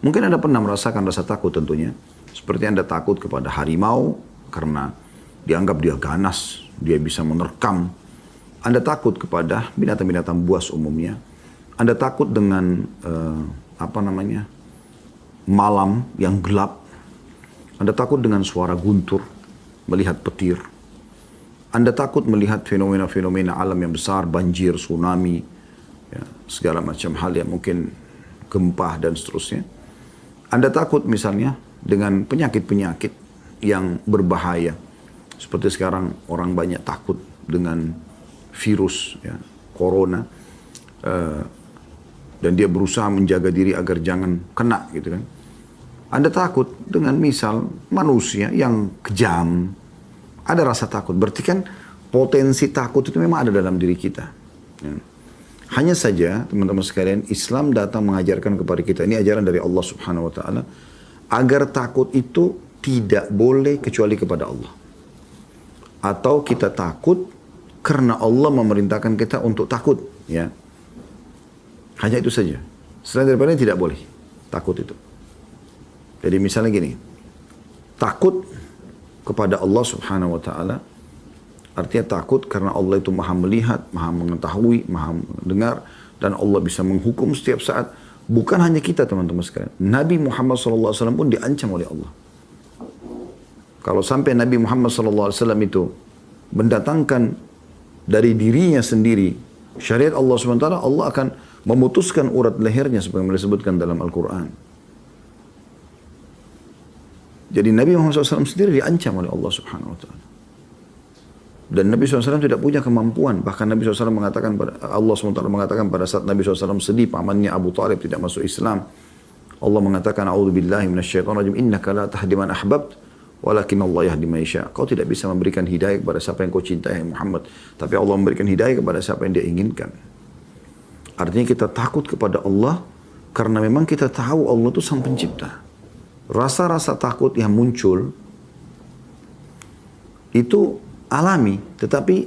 Mungkin Anda pernah merasakan rasa takut tentunya. Seperti Anda takut kepada harimau karena dianggap dia ganas, dia bisa menerkam. Anda takut kepada binatang-binatang buas umumnya. Anda takut dengan malam yang gelap. Anda takut dengan suara guntur, melihat petir. Anda takut melihat fenomena-fenomena alam yang besar, banjir, tsunami, ya, segala macam hal yang mungkin gempa dan seterusnya. Anda takut misalnya dengan penyakit-penyakit yang berbahaya. Seperti sekarang orang banyak takut dengan virus, ya, corona. Dan dia berusaha menjaga diri agar jangan kena gitu kan. Anda takut dengan misal manusia yang kejam. Ada rasa takut. Berarti kan potensi takut itu memang ada dalam diri kita. Ya. Hanya saja teman-teman sekalian, Islam datang mengajarkan kepada kita, ini ajaran dari Allah Subhanahu wa taala, agar takut itu tidak boleh kecuali kepada Allah. Atau kita takut karena Allah memerintahkan kita untuk takut, ya. Hanya itu saja. Selain daripada tidak boleh takut itu. Jadi misalnya gini, takut kepada Allah Subhanahu wa taala artinya takut karena Allah itu maha melihat, maha mengetahui, maha mendengar, dan Allah bisa menghukum setiap saat. Bukan hanya kita teman-teman sekalian. Nabi Muhammad SAW pun diancam oleh Allah. Kalau sampai Nabi Muhammad SAW itu mendatangkan dari dirinya sendiri syariat Allah SWT, Allah akan memutuskan urat lehernya sebagaimana disebutkan dalam Al-Quran. Jadi Nabi Muhammad SAW sendiri diancam oleh Allah Subhanahu wa taala. Dan Nabi SAW tidak punya kemampuan. Bahkan Nabi SAW mengatakan, Allah SWT mengatakan pada saat Nabi SAW sedih, pamannya Abu Talib tidak masuk Islam. Allah mengatakan, A'udzubillahi minasyaitonirrajim, innaka la tahdi man ahbabt, walakin Allah yahdi man yasha. Kau tidak bisa memberikan hidayah kepada siapa yang kau cintai, Muhammad. Tapi Allah memberikan hidayah kepada siapa yang dia inginkan. Artinya kita takut kepada Allah karena memang kita tahu Allah itu sang pencipta. Rasa-rasa takut yang muncul itu alami, tetapi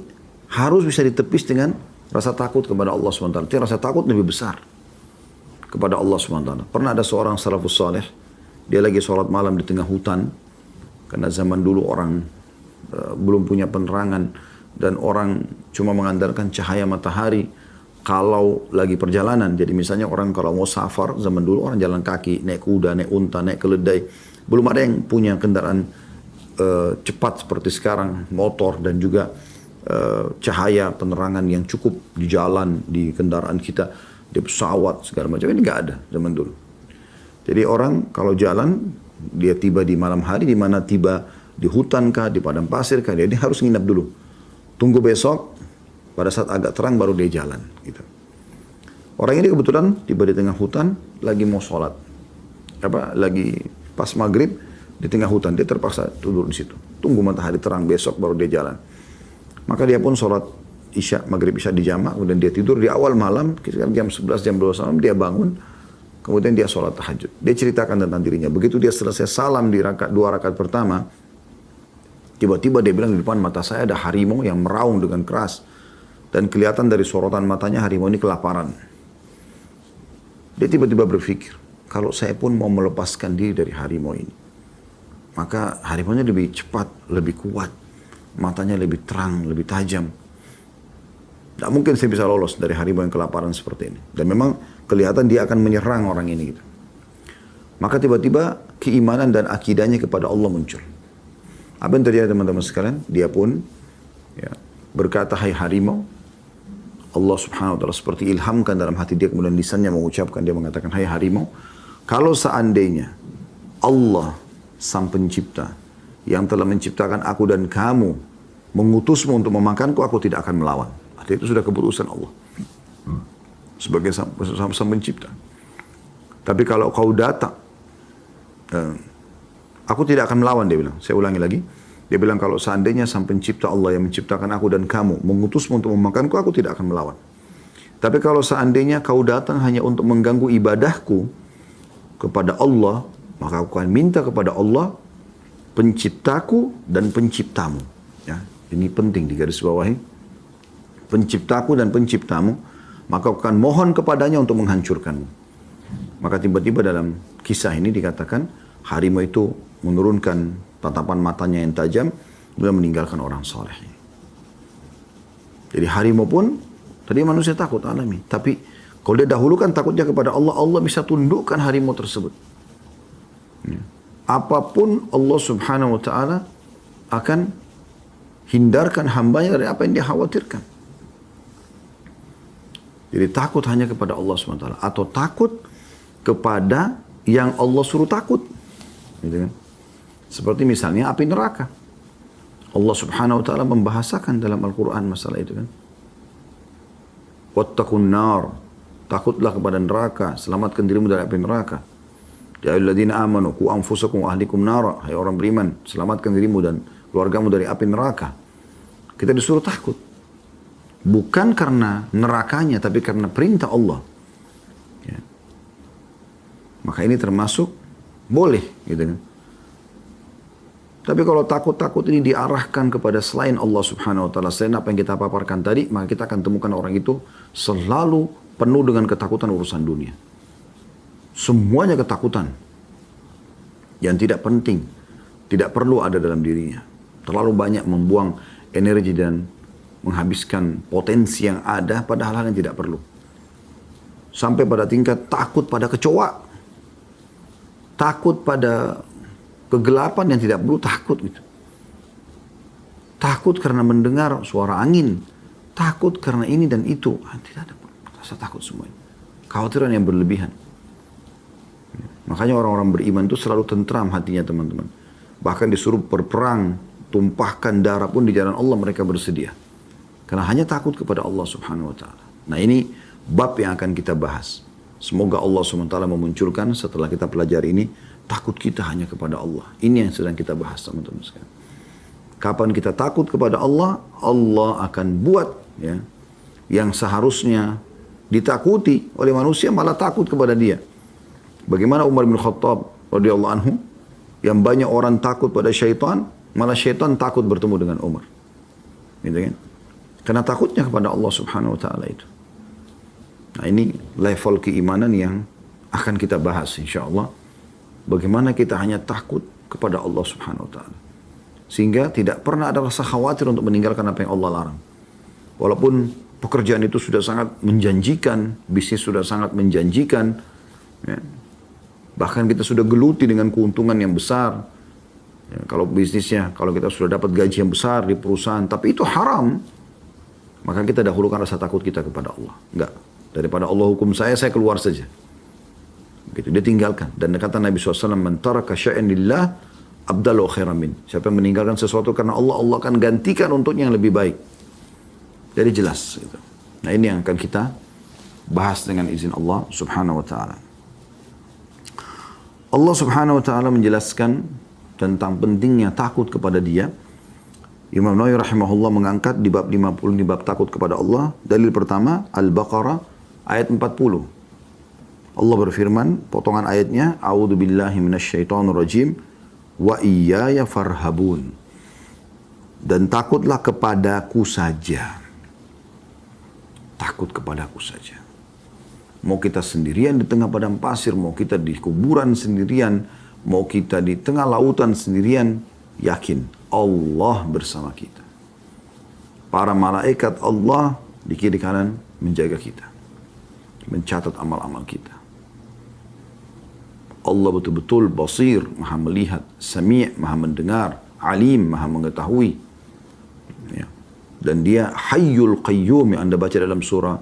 harus bisa ditepis dengan rasa takut kepada Allah SWT. Artinya rasa takut lebih besar kepada Allah SWT. Pernah ada seorang salafus saleh, dia lagi sholat malam di tengah hutan, karena zaman dulu orang belum punya penerangan dan orang cuma mengandalkan cahaya matahari kalau lagi perjalanan. Jadi misalnya orang kalau mau safar, zaman dulu orang jalan kaki, naik kuda, naik unta, naik keledai. Belum ada yang punya kendaraan cepat seperti sekarang, motor dan juga cahaya penerangan yang cukup di jalan, di kendaraan kita, di pesawat, segala macam. Ini nggak ada zaman dulu. Jadi orang kalau jalan, dia tiba di malam hari, di mana tiba di hutan kah, di padang pasir kah, dia harus nginap dulu. Tunggu besok, pada saat agak terang baru dia jalan. Gitu. Orang ini kebetulan tiba di tengah hutan, lagi mau sholat. Lagi pas maghrib, di tengah hutan, dia terpaksa tidur di situ. Tunggu matahari terang, besok baru dia jalan. Maka dia pun sholat isya, maghrib isya di jamaah, kemudian dia tidur di awal malam, sekitar jam 11, jam 12 malam, dia bangun, kemudian dia sholat tahajud. Dia ceritakan tentang dirinya. Begitu dia selesai salam di dua rakaat pertama, tiba-tiba dia bilang, di depan mata saya ada harimau yang meraung dengan keras. Dan kelihatan dari sorotan matanya harimau ini kelaparan. Dia tiba-tiba berpikir, kalau saya pun mau melepaskan diri dari harimau ini, maka harimaunya lebih cepat, lebih kuat, matanya lebih terang, lebih tajam. Tidak mungkin saya bisa lolos dari harimau yang kelaparan seperti ini. Dan memang kelihatan dia akan menyerang orang ini. Gitu. Maka tiba-tiba keimanan dan akidahnya kepada Allah muncul. Apa yang terjadi teman-teman sekalian? Dia pun berkata, hai harimau, Allah Subhanahu wa taala seperti ilhamkan dalam hati dia, kemudian lisannya mengucapkan, dia mengatakan, hai harimau, kalau seandainya Allah sang pencipta yang telah menciptakan aku dan kamu mengutusmu untuk memakanku, aku tidak akan melawan. Artinya itu sudah keputusan Allah sebagai sang pencipta. Tapi kalau kau datang, aku tidak akan melawan, dia bilang. Saya ulangi lagi. Dia bilang, kalau seandainya sang pencipta Allah yang menciptakan aku dan kamu mengutusmu untuk memakanku, aku tidak akan melawan. Tapi kalau seandainya kau datang hanya untuk mengganggu ibadahku kepada Allah, maka aku akan minta kepada Allah, penciptaku dan penciptamu. Ya, ini penting digarisbawahi. Penciptaku dan penciptamu, maka aku akan mohon kepadanya untuk menghancurkanmu. Maka tiba-tiba dalam kisah ini dikatakan harimau itu menurunkan tatapan matanya yang tajam, kemudian meninggalkan orang soleh. Jadi harimau pun, tadi manusia takut alami. Tapi kalau dia dahulukan takutnya kepada Allah, Allah bisa tundukkan harimau tersebut. Apapun Allah subhanahu wa ta'ala akan hindarkan hambanya dari apa yang dia khawatirkan. Jadi takut hanya kepada Allah subhanahu wa ta'ala. Atau takut kepada yang Allah suruh takut. Gitu kan? Seperti misalnya api neraka. Allah subhanahu wa ta'ala membahasakan dalam Al-Quran masalah itu kan. Wattaqun nar. Takutlah kepada neraka. Selamatkan dirimu dari api neraka. Ya ayyuhalladzina amanu qu anfusakum wa ahlikum nara. Hai orang beriman, selamatkan dirimu dan keluargamu dari api neraka. Kita disuruh takut. Bukan karena nerakanya, tapi karena perintah Allah. Ya. Maka ini termasuk boleh, gitu kan. Tapi kalau takut-takut ini diarahkan kepada selain Allah subhanahu wa ta'ala, selain apa yang kita paparkan tadi, maka kita akan temukan orang itu selalu penuh dengan ketakutan urusan dunia. Semuanya ketakutan yang tidak penting, tidak perlu ada dalam dirinya. Terlalu banyak membuang energi dan menghabiskan potensi yang ada pada hal-hal yang tidak perlu. Sampai pada tingkat takut pada kecoa, takut pada kegelapan yang tidak perlu takut gitu. Takut karena mendengar suara angin, takut karena ini dan itu. Tidak ada rasa takut semuanya. Kekhawatiran yang berlebihan. Makanya orang-orang beriman itu selalu tentram hatinya teman-teman. Bahkan disuruh berperang, tumpahkan darah pun di jalan Allah mereka bersedia. Karena hanya takut kepada Allah subhanahu wa ta'ala. Nah ini bab yang akan kita bahas. Semoga Allah subhanahu wa ta'ala memunculkan setelah kita pelajari ini, takut kita hanya kepada Allah. Ini yang sedang kita bahas teman-teman sekalian. Kapan kita takut kepada Allah, Allah akan buat ya, yang seharusnya ditakuti oleh manusia malah takut kepada dia. Bagaimana Umar bin Khattab radhiyallahu anhu yang banyak orang takut pada syaitan, malah syaitan takut bertemu dengan Umar. Gitu kan? Karena takutnya kepada Allah subhanahu wa ta'ala itu. Nah ini level keimanan yang akan kita bahas insyaAllah. Bagaimana kita hanya takut kepada Allah subhanahu wa ta'ala. Sehingga tidak pernah ada rasa khawatir untuk meninggalkan apa yang Allah larang. Walaupun pekerjaan itu sudah sangat menjanjikan, bisnis sudah sangat menjanjikan, ya. Bahkan kita sudah geluti dengan keuntungan yang besar. Ya, kalau bisnisnya, kalau kita sudah dapat gaji yang besar di perusahaan, tapi itu haram, maka kita dahulukan rasa takut kita kepada Allah. Enggak, daripada Allah hukum saya keluar saja. Begitu, dia tinggalkan. Dan kata Nabi SAW, "Man taraka syai'an lillah, abdalu khairan min." Siapa yang meninggalkan sesuatu karena Allah, Allah akan gantikan untuknya yang lebih baik. Jadi jelas. Gitu. Nah ini yang akan kita bahas dengan izin Allah subhanahu wa ta'ala. Allah subhanahu wa ta'ala menjelaskan tentang pentingnya takut kepada dia. Imam Nawawi rahimahullah mengangkat di bab 50 di bab takut kepada Allah. Dalil pertama Al-Baqarah ayat 40. Allah berfirman, potongan ayatnya, A'udzu billahi minasyaitonir rajim wa iyaya farhabun. Dan takutlah kepadaku saja. Takut kepadaku saja. Mau kita sendirian di tengah padang pasir, mau kita di kuburan sendirian, mau kita di tengah lautan sendirian, yakin Allah bersama kita. Para malaikat Allah di kiri kanan menjaga kita. Mencatat amal-amal kita. Allah betul-betul basir, maha melihat, sami', maha mendengar, alim, maha mengetahui. Ya. Dan dia hayyul qayyum yang anda baca dalam surah,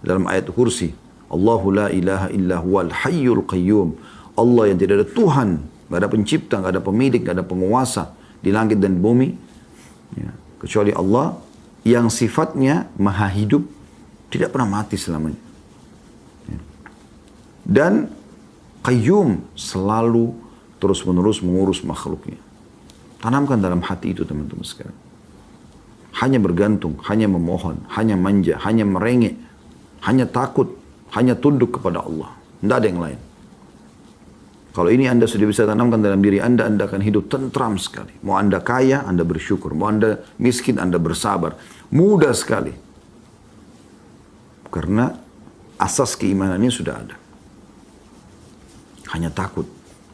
dalam ayat kursi. Allahu la ilaha illa huwal hayyul qayyum. Allah yang tidak ada Tuhan, tidak ada pencipta, tidak ada pemilik, tidak ada penguasa di langit dan bumi. Ya. Kecuali Allah yang sifatnya maha hidup, tidak pernah mati selamanya. Ya. Dan qayyum selalu terus-menerus mengurus makhluknya. Tanamkan dalam hati itu teman-teman sekalian. Hanya bergantung, hanya memohon, hanya manja, hanya merengek, hanya takut, hanya tunduk kepada Allah. Tidak ada yang lain. Kalau ini anda sudah bisa tanamkan dalam diri anda akan hidup tentram sekali. Mau anda kaya, anda bersyukur. Mau anda miskin, anda bersabar. Mudah sekali. Karena asas keimanannya sudah ada. hanya takut,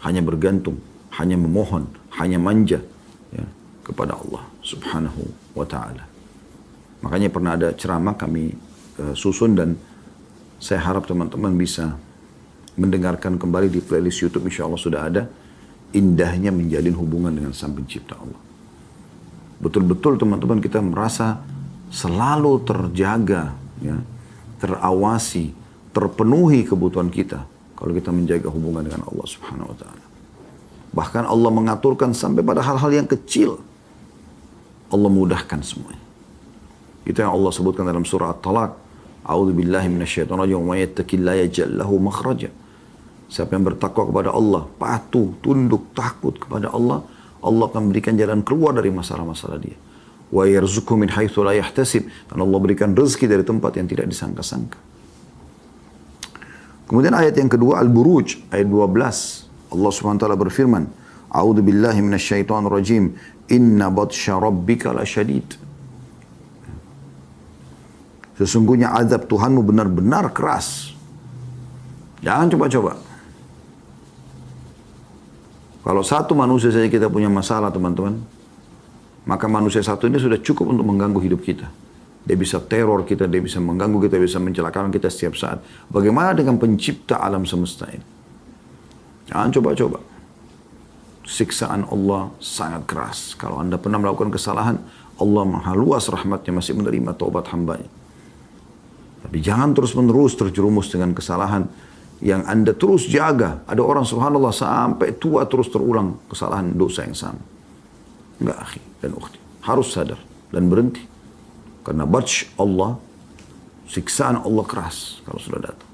hanya bergantung, hanya memohon, hanya manja ya, kepada Allah subhanahu wa ta'ala. Makanya pernah ada ceramah kami susun dan saya harap teman-teman bisa mendengarkan kembali di playlist YouTube, insya Allah sudah ada, indahnya menjalin hubungan dengan Sang Pencipta Allah. Betul-betul teman-teman kita merasa selalu terjaga, ya, terawasi, terpenuhi kebutuhan kita kalau kita menjaga hubungan dengan Allah subhanahu wa ta'ala. Bahkan Allah mengaturkan sampai pada hal-hal yang kecil. Allah mudahkan semuanya. Itu yang Allah sebutkan dalam surah At-Talaq. A'udzu billahi minasyaitonir rajim wa yattaqillaha yaj'al lahu makhraja. Siapa yang bertakwa kepada Allah, patuh, tunduk, takut kepada Allah, Allah akan berikan jalan keluar dari masalah-masalah dia. Wa yarzuqhu min haitsu la yahtasib. Dan Allah berikan rezeki dari tempat yang tidak disangka-sangka. Kemudian ayat yang kedua Al-Buruj ayat 12. Allah Subhanahu wa taala berfirman, A'udzu billahi minasyaitonir rajim. Inna batsya rabbika lasyadid. Sesungguhnya azab Tuhanmu benar-benar keras. Jangan coba-coba. Kalau satu manusia saja kita punya masalah teman-teman, maka manusia satu ini sudah cukup untuk mengganggu hidup kita. Dia bisa teror kita, dia bisa mengganggu kita, bisa mencelakakan kita setiap saat. Bagaimana dengan pencipta alam semesta ini? Jangan coba-coba. Siksaan Allah sangat keras. Kalau Anda pernah melakukan kesalahan, Allah maha luas rahmatnya, masih menerima taubat hambanya. Tapi jangan terus-menerus terjerumus dengan kesalahan yang Anda terus jaga. Ada orang subhanallah sampai tua terus terulang kesalahan dosa yang sama. Enggak, akhi dan ukhti. Harus sadar dan berhenti. Karena batsh Allah, siksaan Allah keras kalau sudah datang.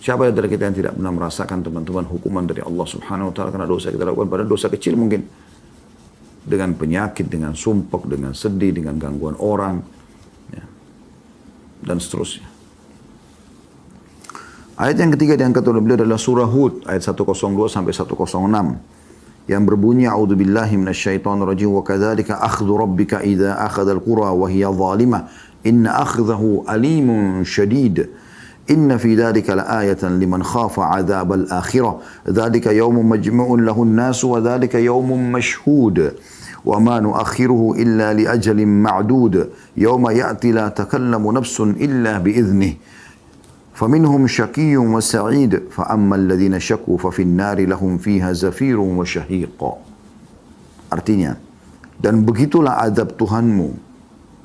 Siapa dari kita yang tidak pernah merasakan teman-teman hukuman dari Allah subhanahu wa ta'ala karena dosa kita lakukan, pada dosa kecil mungkin. Dengan penyakit, dengan sumpek, dengan sedih, dengan gangguan orang. Ya, dan seterusnya. Ayat yang ketiga diangkat oleh beliau adalah surah Hud ayat 102 sampai 106 yang berbunyi a'udzubillahi minasyaitonir rajim wa kadzalika akhdhu rabbika idza akhadha al-qura wa hiya zalimah inna akhdahu alimun syadid inna fi dzalika laayatan liman khafa 'adzabal akhirah dzalika yaumun majmu'un lahun nas wa dzalika yaumun mashhud wa ma nu'akhiruhu illa li ajalin ma'dud yauma ya'ti la takallamu nafsun illa bi idzni فَمِنْهُمْ شَقِيٌّ وَسَعِيدٌ فَأَمَّا الَّذِينَ شَقُوا فَفِي النَّارِ لَهُمْ فِيهَا زَفِيرٌ وَشَهِيقٌ. Artinya, dan begitulah azab Tuhanmu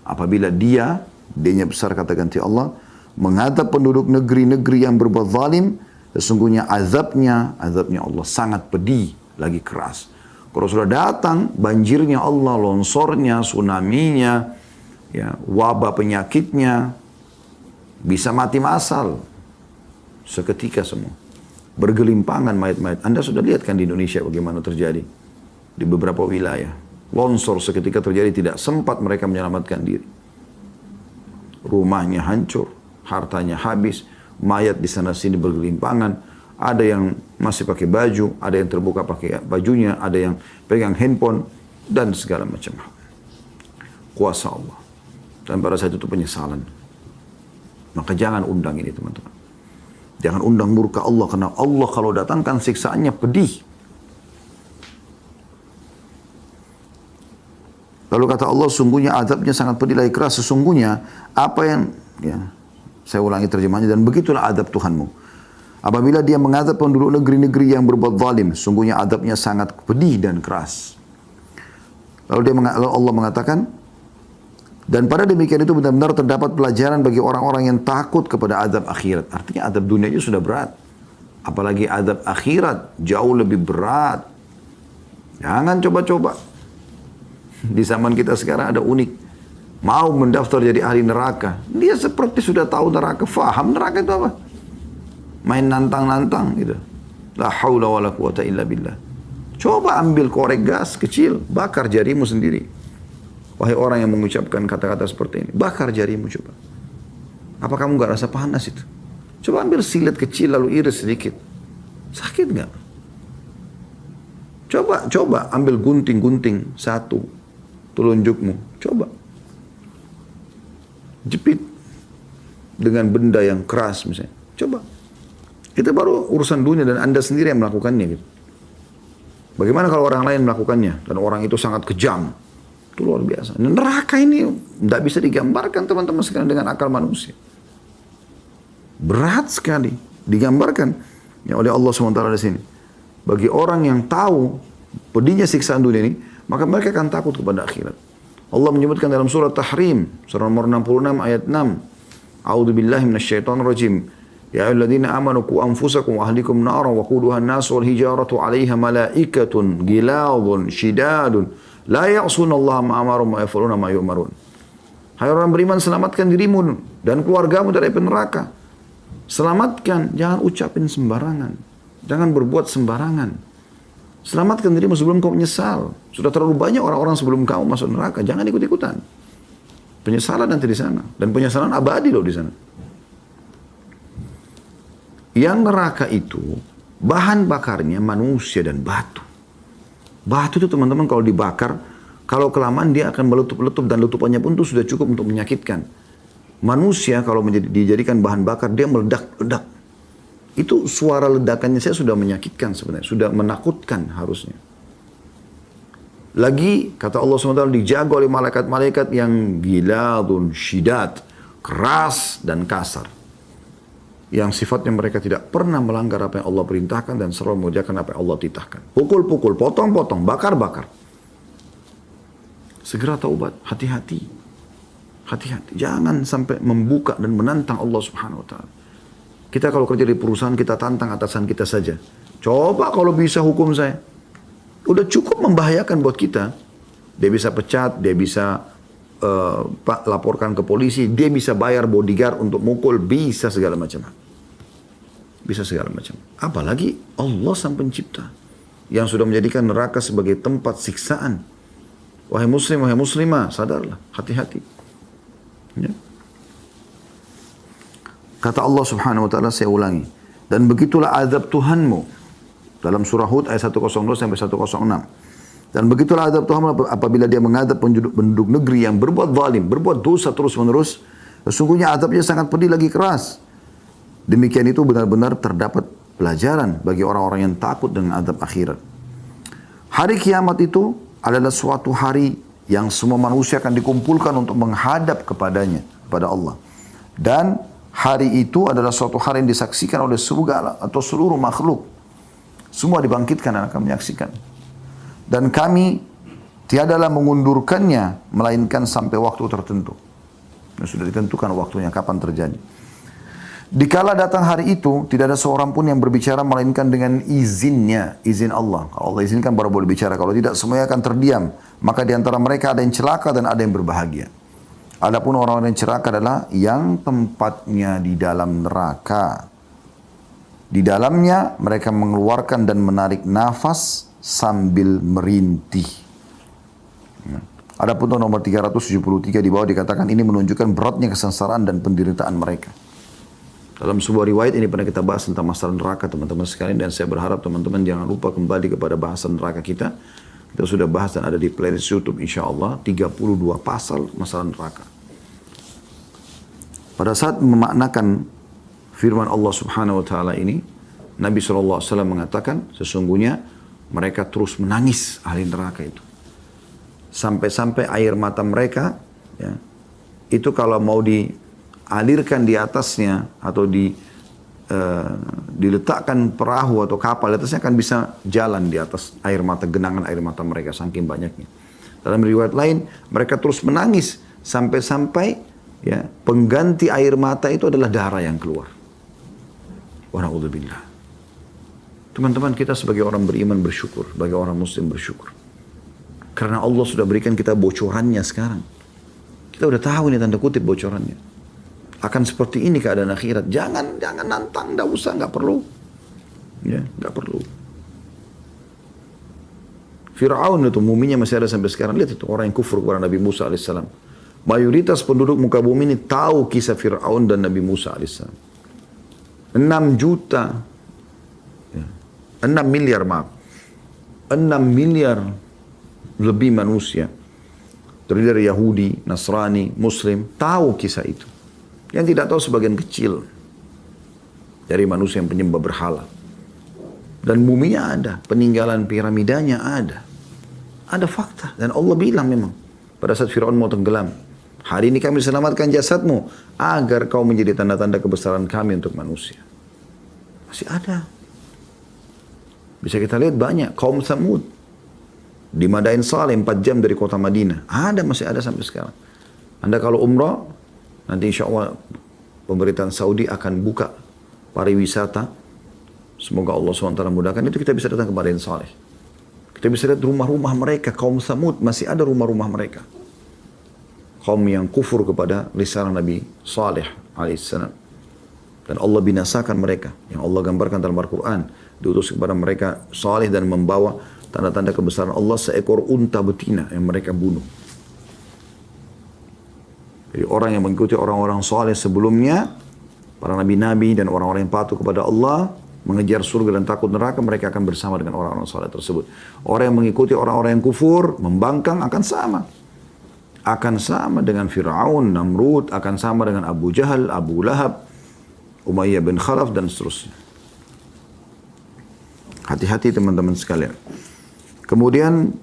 apabila dia besar kata ganti Allah, mengadab penduduk negeri-negeri yang berbuat zalim, sesungguhnya azabnya Allah sangat pedih, lagi keras. Kalau sudah datang banjirnya Allah, longsornya, tsunami-nya, ya, wabah penyakitnya, bisa mati massal seketika semua. Bergelimpangan mayat-mayat. Anda sudah lihat kan di Indonesia bagaimana terjadi di beberapa wilayah. Longsor seketika terjadi, tidak sempat mereka menyelamatkan diri. Rumahnya hancur, hartanya habis, mayat di sana sini bergelimpangan. Ada yang masih pakai baju, ada yang terbuka pakai bajunya, ada yang pegang handphone dan segala macam hal. Kuasa Allah. Dan pada saat itu penyesalan. Maka jangan undang ini teman-teman. Jangan undang murka Allah. Karena Allah kalau datangkan siksaannya pedih. Lalu kata Allah, sungguhnya azabnya sangat pedih lagi keras. Sesungguhnya apa yang, ya, saya ulangi terjemahnya, dan begitulah azab Tuhanmu. Apabila dia mengazab penduduk negeri-negeri yang berbuat zalim, sungguhnya azabnya sangat pedih dan keras. Lalu Allah mengatakan, dan pada demikian itu benar-benar terdapat pelajaran bagi orang-orang yang takut kepada azab akhirat. Artinya azab dunia itu sudah berat. Apalagi azab akhirat jauh lebih berat. Jangan coba-coba. Di zaman kita sekarang ada unik. Mau mendaftar jadi ahli neraka. Dia seperti sudah tahu neraka. Faham neraka itu apa? Main nantang-nantang gitu. La haula wa la quwata illa billah. Coba ambil korek gas kecil. Bakar jarimu sendiri. Wahai orang yang mengucapkan kata-kata seperti ini, bakar jarimu coba. Apa kamu gak rasa panas itu? Coba ambil silet kecil lalu iris sedikit. Sakit gak? Coba ambil gunting-gunting satu telunjukmu. Coba. Jepit dengan benda yang keras misalnya. Coba. Itu baru urusan dunia dan Anda sendiri yang melakukannya gitu. Bagaimana kalau orang lain melakukannya dan orang itu sangat kejam? Itu luar biasa. Neraka ini tidak bisa digambarkan teman-teman sekalian dengan akal manusia. Berat sekali digambarkan ya oleh Allah SWT di sini. Bagi orang yang tahu pedihnya siksaan dunia ini, maka mereka akan takut kepada akhirat. Allah menyebutkan dalam surat Tahrim, surah nomor 66 ayat 6. A'udzu billahi minasyaitonir rajim. Ya ayyuhalladzina amanu qu anfusakum wa ahlikum naran wa quduha an-nas wal hijaratu 'alaiha malaikatun ghiladun shidadun la ya'suna Allah ma amarum wa yaf'aluna ma yu'marun. Hai orang beriman, selamatkan dirimu dan keluargamu dari api neraka. Selamatkan, jangan ucapin sembarangan. Jangan berbuat sembarangan. Selamatkan dirimu sebelum kau menyesal. Sudah terlalu banyak orang-orang sebelum kau masuk neraka. Jangan ikut-ikutan. Penyesalan nanti di sana. Dan penyesalan abadi loh di sana. Yang neraka itu, bahan bakarnya manusia dan batu. Batu itu teman-teman kalau dibakar, kalau kelamaan dia akan meletup-letup dan letupannya pun itu sudah cukup untuk menyakitkan. Manusia kalau dijadikan bahan bakar, dia meledak-ledak. Itu suara ledakannya saya sudah menyakitkan sebenarnya. Sudah menakutkan harusnya. Lagi, kata Allah SWT, dijaga oleh malaikat-malaikat yang giladun, syidat, keras dan kasar. Yang sifatnya mereka tidak pernah melanggar apa yang Allah perintahkan dan selalu mengerjakan apa yang Allah titahkan. Pukul-pukul, potong-potong, bakar-bakar. Segera taubat, hati-hati. Hati-hati, jangan sampai membuka dan menantang Allah Subhanahu wa Ta'ala. Kita kalau kerja di perusahaan, kita tantang atasan kita saja. Coba kalau bisa hukum saya. Udah cukup membahayakan buat kita. Dia bisa pecat, dia bisa laporkan ke polisi, dia bisa bayar bodyguard untuk mukul, bisa segala macam. Bisa segala macam. Apalagi Allah sang pencipta yang sudah menjadikan neraka sebagai tempat siksaan. Wahai muslim, wahai muslimah, sadarlah, hati-hati. Ya. Kata Allah Subhanahu wa Ta'ala, saya ulangi, dan begitulah azab Tuhanmu dalam surah Hud ayat 102 sampai 106. Dan begitulah azab Tuhanmu apabila dia mengadab penduduk negeri yang berbuat zalim, berbuat dosa terus-menerus. Sesungguhnya azabnya sangat pedih lagi keras. Demikian itu benar-benar terdapat pelajaran bagi orang-orang yang takut dengan azab akhirat. Hari kiamat itu adalah suatu hari yang semua manusia akan dikumpulkan untuk menghadap kepadanya, kepada Allah. Dan hari itu adalah suatu hari yang disaksikan oleh segala atau seluruh makhluk. Semua dibangkitkan dan akan menyaksikan. Dan kami tiadalah mengundurkannya, melainkan sampai waktu tertentu. Dan sudah ditentukan waktunya kapan terjadi. Dikala datang hari itu, tidak ada seorang pun yang berbicara melainkan dengan izinnya, izin Allah. Kalau Allah izinkan baru boleh bicara. Kalau tidak, semuanya akan terdiam. Maka di antara mereka ada yang celaka dan ada yang berbahagia. Adapun orang-orang yang celaka adalah yang tempatnya di dalam neraka. Di dalamnya mereka mengeluarkan dan menarik nafas sambil merintih. Adapun nomor 373 di bawah dikatakan ini menunjukkan beratnya kesengsaraan dan penderitaan mereka. Dalam sebuah riwayat ini pernah kita bahas tentang masalah neraka teman-teman sekalian, dan saya berharap teman-teman jangan lupa kembali kepada bahasan neraka kita. Kita sudah bahas dan ada di playlist YouTube insyaAllah 32 pasal masalah neraka. Pada saat memaknakan firman Allah Subhanahu wa Ta'ala ini, Nabi SAW mengatakan sesungguhnya mereka terus menangis ahli neraka itu. Sampai-sampai air mata mereka ya, itu kalau mau dialirkan di atasnya atau diletakkan perahu atau kapal di atasnya akan bisa jalan di atas air mata, genangan air mata mereka saking banyaknya. Dalam riwayat lain mereka terus menangis sampai-sampai ya pengganti air mata itu adalah darah yang keluar. Wa na'udzubillah. Teman-teman, kita sebagai orang beriman bersyukur, sebagai orang muslim bersyukur. Karena Allah sudah berikan kita bocorannya sekarang. Kita udah tahu ini tanda kutip bocorannya. Akan seperti ini keadaan akhirat. Jangan nantang, enggak usah, enggak perlu. Ya, enggak perlu. Fir'aun itu muminya masih ada sampai sekarang. Lihat itu orang yang kufur kepada Nabi Musa alaihissalam. Mayoritas penduduk muka bumi ini tahu kisah Fir'aun dan Nabi Musa alaihissalam. 6 juta. Ya, 6 miliar maaf. 6 miliar lebih manusia. Terdiri dari Yahudi, Nasrani, Muslim. Tahu kisah itu. Yang tidak tahu sebagian kecil. dari manusia yang penyembah berhala. Dan buminya ada, peninggalan piramidanya ada. Ada fakta. Dan Allah bilang memang, pada saat Fir'aun mau tenggelam, hari ini kami selamatkan jasadmu, agar kau menjadi tanda-tanda kebesaran kami untuk manusia. Masih ada. Bisa kita lihat banyak, kaum Samud. Di Madain Saleh, 4 jam dari kota Madinah. Ada, masih ada sampai sekarang. Anda kalau umrah, nanti insya Allah pemerintahan Saudi akan buka pariwisata. Semoga Allah SWT mudahkan, itu kita bisa datang ke Madain Saleh. Kita bisa lihat rumah-rumah mereka, kaum Samud, masih ada rumah-rumah mereka. Kaum yang kufur kepada lisan Nabi Saleh alaihissalam. Dan Allah binasakan mereka. Yang Allah gambarkan dalam Al-Quran. Diutus kepada mereka Saleh dan membawa tanda-tanda kebesaran Allah, seekor unta betina yang mereka bunuh. Jadi orang yang mengikuti orang-orang Saleh sebelumnya, para nabi-nabi dan orang-orang yang patuh kepada Allah, mengejar surga dan takut neraka, mereka akan bersama dengan orang-orang saleh tersebut. Orang yang mengikuti orang-orang yang kufur, membangkang, akan sama. Akan sama dengan Fir'aun, Namrud, akan sama dengan Abu Jahal, Abu Lahab, Umayyah bin Khalaf, dan seterusnya. Hati-hati teman-teman sekalian. Kemudian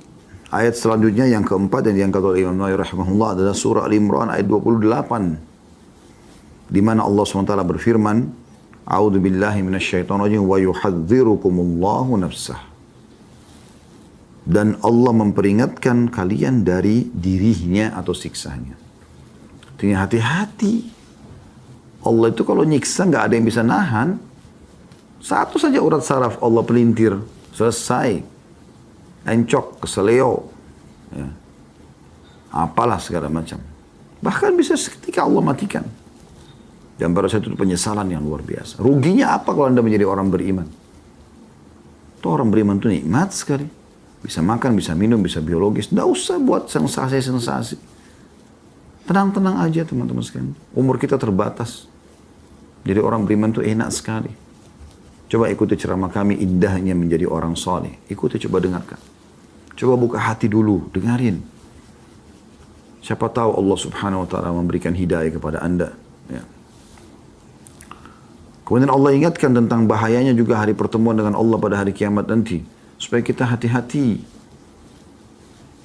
ayat selanjutnya yang keempat dan yang kata Imam Nawawi rahimahullah adalah surah Al-Imran ayat 28. Di mana Allah SWT berfirman, A'udzu billahi minasyaitonir rajim wa yuhadzirukumullahu nafsah. Dan Allah memperingatkan kalian dari dirinya atau siksanya. Artinya hati-hati. Allah itu kalau nyiksa nggak ada yang bisa nahan. Satu saja urat saraf Allah pelintir, selesai. Encok, keseleo. Ya. Apalah segala macam. Bahkan bisa seketika Allah matikan. Dan pada saat itu penyesalan yang luar biasa. Ruginya apa kalau Anda menjadi orang beriman? Itu orang beriman itu nikmat sekali. Bisa makan, bisa minum, bisa biologis. Tidak usah buat sensasi-sensasi. Tenang-tenang aja teman-teman sekalian. Umur kita terbatas. Jadi orang beriman itu enak sekali. Coba ikuti ceramah kami, indahnya menjadi orang saleh. Ikuti, coba dengarkan. Coba buka hati dulu, dengarin. Siapa tahu Allah Subhanahu wa Ta'ala memberikan hidayah kepada Anda. Ya. Kemudian Allah ingatkan tentang bahayanya juga hari pertemuan dengan Allah pada hari kiamat nanti. Supaya kita hati-hati.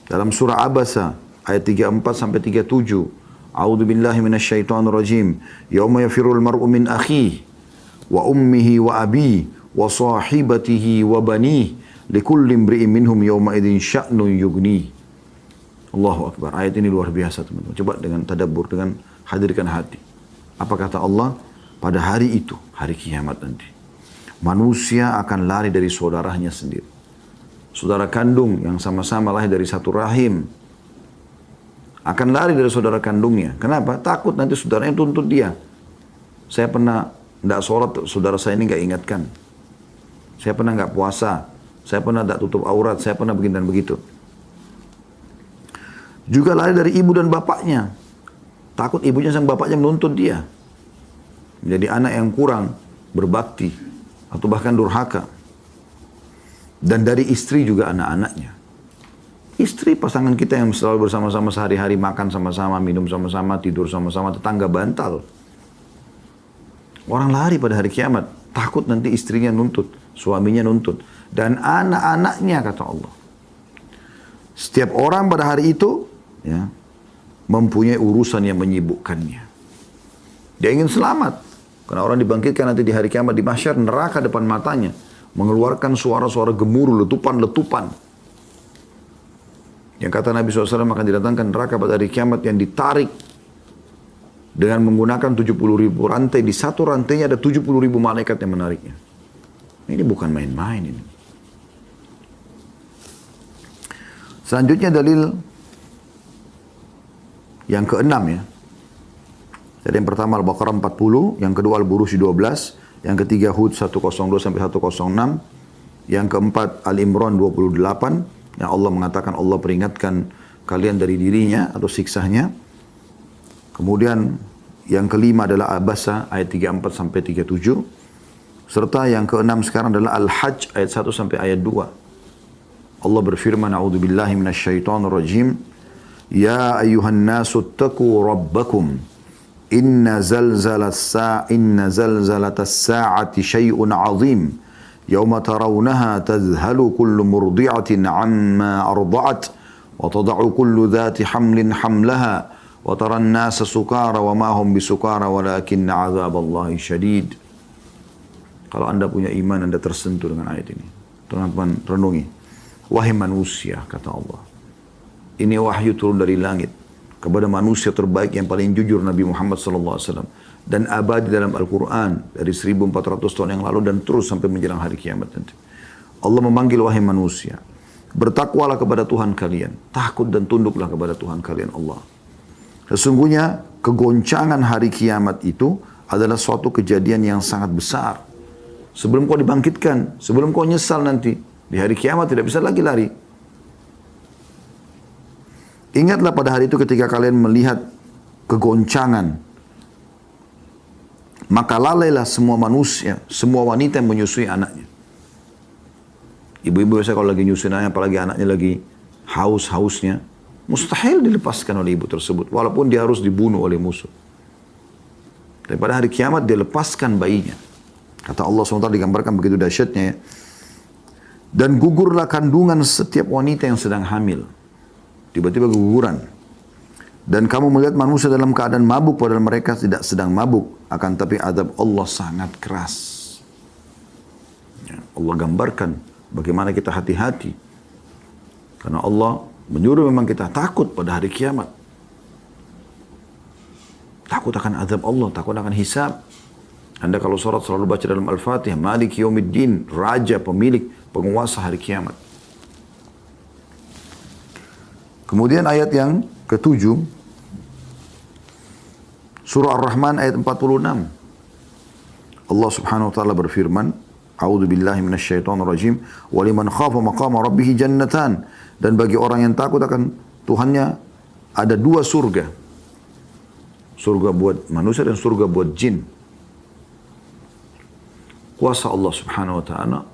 Dalam surah Abasa ayat 34-37. A'udzu billahi minasyaitonir rajim. Yauma yafirul mar'u min akhihi wa ummihi wa abihi wa sahibatihi wa banihi likulli imri'in minhum yawma idzin sya'nun yughni. Allahu Akbar. Ayat ini luar biasa teman-teman. Coba dengan tadabbur, dengan hadirkan hati. Apa kata Allah? Pada hari itu, hari kiamat nanti, manusia akan lari dari saudaranya sendiri. Saudara kandung yang sama-sama lahir dari satu rahim akan lari dari saudara kandungnya. Kenapa? Takut nanti saudaranya tuntut dia. Saya pernah tidak sholat, saudara saya ini nggak ingatkan. Saya pernah nggak puasa. Saya pernah tidak tutup aurat. Saya pernah begini dan begitu. Juga lari dari ibu dan bapaknya. Takut ibunya sama bapaknya menuntut dia. Menjadi anak yang kurang berbakti atau bahkan durhaka. Dan dari istri juga anak-anaknya. Istri pasangan kita yang selalu bersama-sama sehari-hari, makan sama-sama, minum sama-sama, tidur sama-sama, tetangga bantal. Orang lari pada hari kiamat, takut nanti istrinya nuntut, suaminya nuntut, dan anak-anaknya, kata Allah. Setiap orang pada hari itu ya, mempunyai urusan yang menyibukkannya. Dia ingin selamat. Karena orang dibangkitkan nanti di hari kiamat di mahsyar, neraka depan matanya. Mengeluarkan suara-suara gemuruh, letupan-letupan. Yang kata Nabi SAW akan didatangkan neraka pada hari kiamat yang ditarik. Dengan menggunakan 70.000 rantai. Di satu rantainya ada 70.000 malaikat yang menariknya. Ini bukan main-main ini. Selanjutnya dalil yang keenam ya. Jadi yang pertama Al-Baqarah 40, yang kedua Al-Buruj 12, yang ketiga Hud 102 sampai 106, yang keempat Al-Imran 28, yang Allah mengatakan Allah peringatkan kalian dari dirinya atau siksanya. Kemudian yang kelima adalah Abasa ayat 34 sampai 37, serta yang keenam sekarang adalah Al-Hajj ayat 1 sampai ayat 2. Allah berfirman, A'udzubillahi minasyaitonir rajim. Ya ayyuhan nasu taqu rabbakum inna zalzalatas sa'ati syai'un 'azim yauma tarawunaha tadhhalu kullu murdi'atin 'amma arda'at wa tada'u kullu dhati hamlin hamlaha wa taran nasa sukara wa ma hum bisukara walakinna 'adzaballahi syadid. Kalau Anda punya iman, Anda tersentuh dengan ayat ini. Teman-teman renungi. Wahai manusia, kata Allah, ini wahyu turun dari langit kepada manusia terbaik yang paling jujur, Nabi Muhammad SAW, dan abadi dalam Al-Quran dari 1400 tahun yang lalu dan terus sampai menjelang hari kiamat nanti. Allah memanggil, wahai manusia, bertakwalah kepada Tuhan kalian, takut dan tunduklah kepada Tuhan kalian Allah. Sesungguhnya kegoncangan hari kiamat itu adalah suatu kejadian yang sangat besar. Sebelum kau dibangkitkan, sebelum kau nyesal nanti, di hari kiamat tidak bisa lagi lari. Ingatlah pada hari itu ketika kalian melihat kegoncangan, maka lalailah semua manusia, semua wanita yang menyusui anaknya. Ibu-ibu biasa kalau lagi nyusui anaknya, apalagi anaknya lagi haus-hausnya, mustahil dilepaskan oleh ibu tersebut, walaupun dia harus dibunuh oleh musuh. Dan pada hari kiamat dia lepaskan bayinya. Kata Allah SWT digambarkan begitu dahsyatnya ya. Dan gugurlah kandungan setiap wanita yang sedang hamil. Tiba-tiba keguguran. Dan kamu melihat manusia dalam keadaan mabuk padahal mereka tidak sedang mabuk. Akan tapi azab Allah sangat keras. Ya, Allah gambarkan bagaimana kita hati-hati. Karena Allah menyuruh memang kita takut pada hari kiamat. Takut akan azab Allah, takut akan hisab. Anda kalau sholat selalu baca dalam Al-Fatihah, Malik Yawmiddin, Raja, pemilik, penguasa hari kiamat. Kemudian ayat yang ke-7, surah Ar-Rahman ayat 46. Allah Subhanahu wa taala berfirman, A'udzu billahi minasyaitonir rajim, wa liman khafa maqama rabbih jannatan. Dan bagi orang yang takut akan Tuhannya ada dua surga. Surga buat manusia dan surga buat jin. Kuasa Allah Subhanahu wa taala,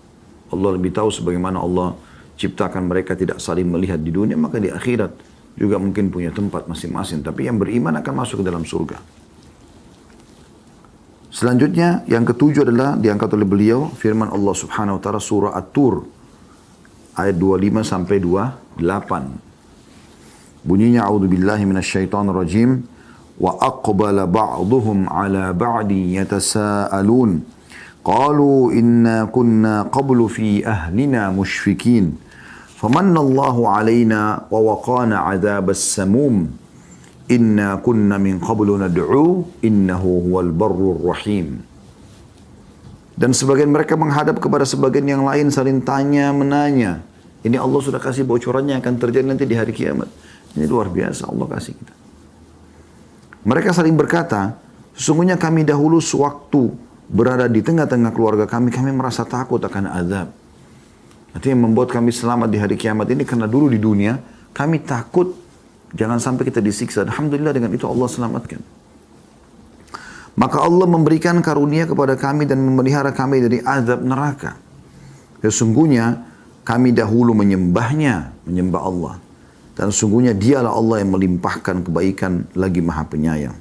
Allah lebih tahu sebagaimana Allah ciptakan mereka tidak saling melihat di dunia, maka di akhirat juga mungkin punya tempat masing-masing. Tapi yang beriman akan masuk ke dalam surga. Selanjutnya yang ke-7 adalah diangkat oleh beliau firman Allah Subhanahu wa taala surah At-Tur ayat 25 sampai 28. Bunyinya a'udzubillahi minasyaitonirrajim wa aqbala ba'dhum 'ala ba'di yatasaalun qalu inna kunna qablu fi ahlina mushfikin famanallahu 'alaina wa waqana 'adzabas samum inna kunna min qablu nad'u innahu huwal barrur rahim. Dan sebagian mereka menghadap kepada sebagian yang lain saling tanya menanya. Ini Allah sudah kasih bocorannya akan terjadi nanti di hari kiamat. Ini luar biasa Allah kasih kita. Mereka saling berkata, sesungguhnya kami dahulu sewaktu berada di tengah-tengah keluarga kami, kami merasa takut akan azab. Artinya yang membuat kami selamat di hari kiamat ini karena dulu di dunia kami takut jangan sampai kita disiksa. Alhamdulillah dengan itu Allah selamatkan. Maka Allah memberikan karunia kepada kami dan memelihara kami dari azab neraka. Sesungguhnya kami dahulu menyembahnya, menyembah Allah. Dan sesungguhnya dialah Allah yang melimpahkan kebaikan lagi maha penyayang.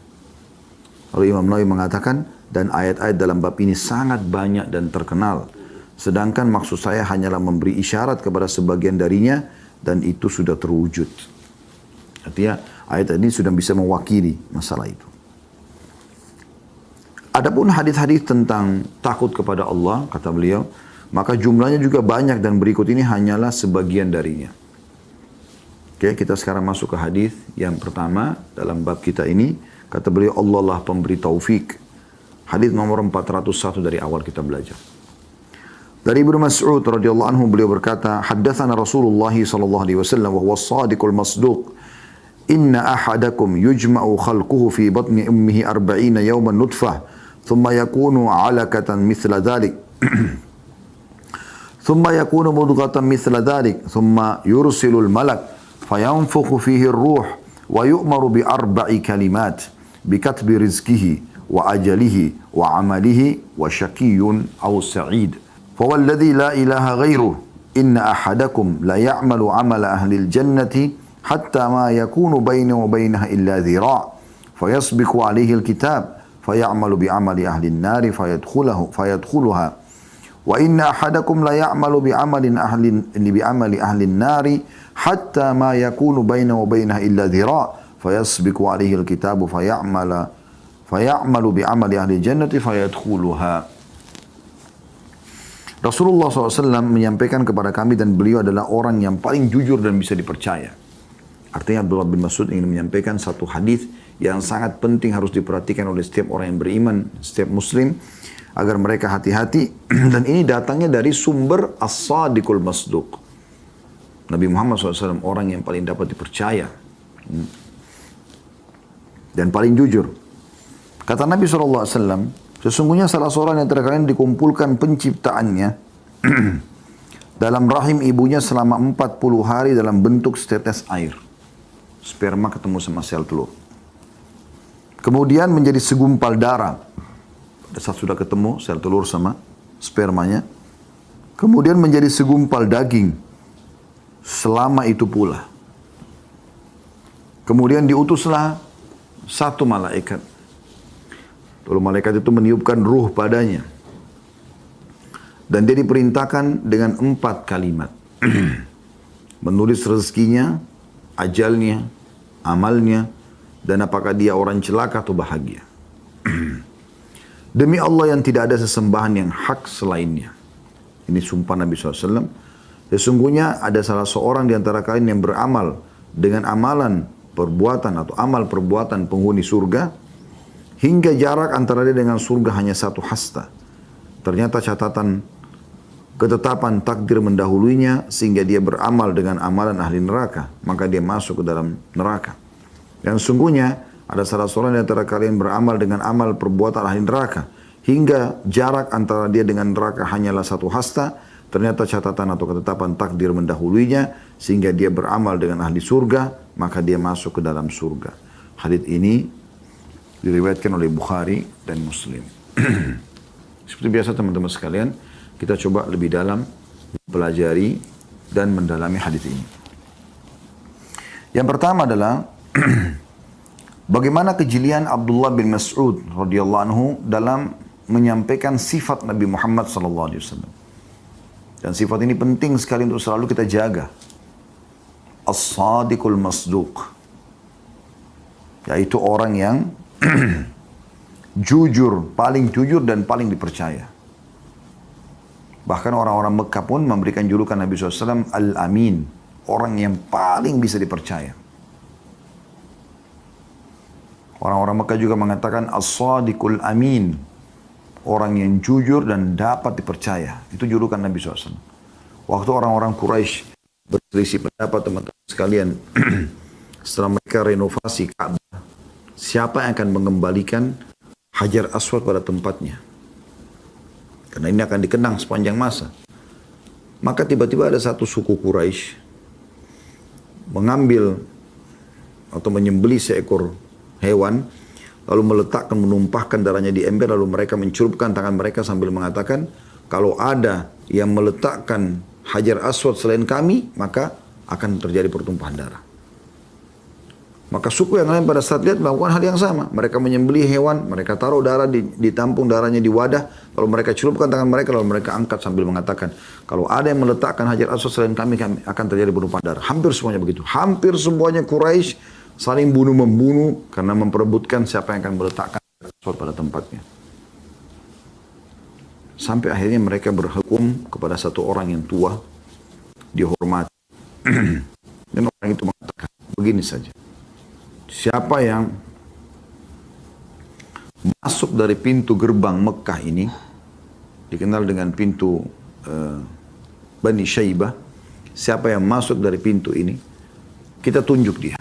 Lalu Imam Nawawi mengatakan, dan ayat-ayat dalam bab ini sangat banyak dan terkenal. Sedangkan maksud saya hanyalah memberi isyarat kepada sebagian darinya dan itu sudah terwujud. Artinya ayat ini sudah bisa mewakili masalah itu. Adapun hadis-hadis tentang takut kepada Allah, kata beliau, maka jumlahnya juga banyak dan berikut ini hanyalah sebagian darinya. Oke, kita sekarang masuk ke hadis yang pertama dalam bab kita ini. Kata beliau, Allah lah pemberi taufik. Hadis nomor 401 dari awal kita belajar. Dari Ibnu Mas'ud radhiyallahu anhu beliau berkata, haddatsana Rasulullah sallallahu alaihi wasallam wa huwa as-sadiqul masduq. Inna ahadakum yujma'u khalquhu fi batni ummihi 40 yawman nutfah, thumma yakunu 'alaqatan mithla dhalik. Thumma yakunu mudghatan mithla dhalik, thumma yursilul malak fayanfukhu fihi ar-ruh wa yu'maru bi arba'i kalimat bi katbi rizqihi wa ajalihi wa amalihi wa syaqiyyun aw sa'id. فوالذي لا إله غيره إن أحدكم لا يعمل عمل أهل الجنة حتى ما يكون بينه وبينها إلا ذراع fayasbiqu alaihi al-kitab fayamalu bi'amali ahli an-nari fayadkhuluha wa inna ahadakum la ya'malu bi'amali ahli an-nari hatta ma yakunu bainahu wa bainaha illa dhira' fayasbiqu alaihi al-kitab fayamalu bi'amali ahli jannati fayadkhuluha. Rasulullah SAW menyampaikan kepada kami dan beliau adalah orang yang paling jujur dan bisa dipercaya. Artinya Abdullah bin Mas'ud ingin menyampaikan satu hadis yang sangat penting harus diperhatikan oleh setiap orang yang beriman, setiap muslim, agar mereka hati-hati. Dan ini datangnya dari sumber as-sadiqul masduq. Nabi Muhammad SAW orang yang paling dapat dipercaya dan paling jujur. Kata Nabi SAW, sesungguhnya salah seorang yang kalian dikumpulkan penciptaannya dalam rahim ibunya selama 40 hari dalam bentuk setetes air. Sperma ketemu sama sel telur. Kemudian menjadi segumpal darah. Pada saat sudah ketemu sel telur sama spermanya. Kemudian menjadi segumpal daging. Selama itu pula. Kemudian diutuslah satu malaikat. Lalu malaikat itu meniupkan ruh padanya. Dan dia diperintahkan dengan 4 kalimat. Menulis rezekinya, ajalnya, amalnya, dan apakah dia orang celaka atau bahagia. Demi Allah yang tidak ada sesembahan yang hak selainnya. Ini sumpah Nabi SAW. Sesungguhnya ada salah seorang di antara kalian yang beramal dengan amalan perbuatan atau amal perbuatan penghuni surga, hingga jarak antara dia dengan surga hanya 1 hasta. Ternyata ketetapan takdir mendahulunya sehingga dia beramal dengan amalan ahli neraka. Maka dia masuk ke dalam neraka. Dan sungguhnya ada salah seorang di antara kalian beramal dengan amal perbuatan ahli neraka. Hingga jarak antara dia dengan neraka hanyalah 1 hasta. Ternyata catatan atau ketetapan takdir mendahulunya sehingga dia beramal dengan ahli surga. Maka dia masuk ke dalam surga. Hadits ini diriwayatkan oleh Bukhari dan Muslim. Seperti biasa teman-teman sekalian, kita coba lebih dalam mempelajari dan mendalami hadis ini. Yang pertama adalah bagaimana kejelian Abdullah bin Mas'ud radhiyallahu anhu dalam menyampaikan sifat Nabi Muhammad sallallahu alaihi wasallam. Dan sifat ini penting sekali untuk selalu kita jaga. As-sadiqul masduq. Yaitu orang yang jujur, paling jujur dan paling dipercaya. Bahkan orang-orang Mekah pun memberikan julukan Nabi SAW Al-Amin, orang yang paling bisa dipercaya. Orang-orang Mekah juga mengatakan As-Sadiqul Amin, orang yang jujur dan dapat dipercaya. Itu julukan Nabi SAW. Waktu orang-orang Quraisy berselisih pendapat teman-teman sekalian, setelah mereka renovasi Ka'bah, siapa yang akan mengembalikan Hajar Aswad pada tempatnya? Karena ini akan dikenang sepanjang masa. Maka tiba-tiba ada satu suku Quraisy mengambil atau menyembelih seekor hewan, lalu meletakkan, menumpahkan darahnya di ember, lalu mereka mencurupkan tangan mereka sambil mengatakan, kalau ada yang meletakkan Hajar Aswad selain kami, maka akan terjadi pertumpahan darah. Maka suku yang lain pada saat lihat melakukan hal yang sama. Mereka menyembelih hewan, mereka taruh darah, ditampung darahnya di wadah, lalu mereka celupkan tangan mereka, lalu mereka angkat sambil mengatakan, kalau ada yang meletakkan Hajar Aswad selain kami akan terjadi pertumpahan darah. Hampir semuanya begitu. Hampir semuanya Quraisy saling bunuh-membunuh karena memperebutkan siapa yang akan meletakkan Hajar Aswad pada tempatnya. Sampai akhirnya mereka berhukum kepada satu orang yang tua, dihormati. Dan orang itu mengatakan, begini saja. Siapa yang masuk dari pintu gerbang Mekah ini, dikenal dengan pintu Bani Syaibah, siapa yang masuk dari pintu ini, kita tunjuk dia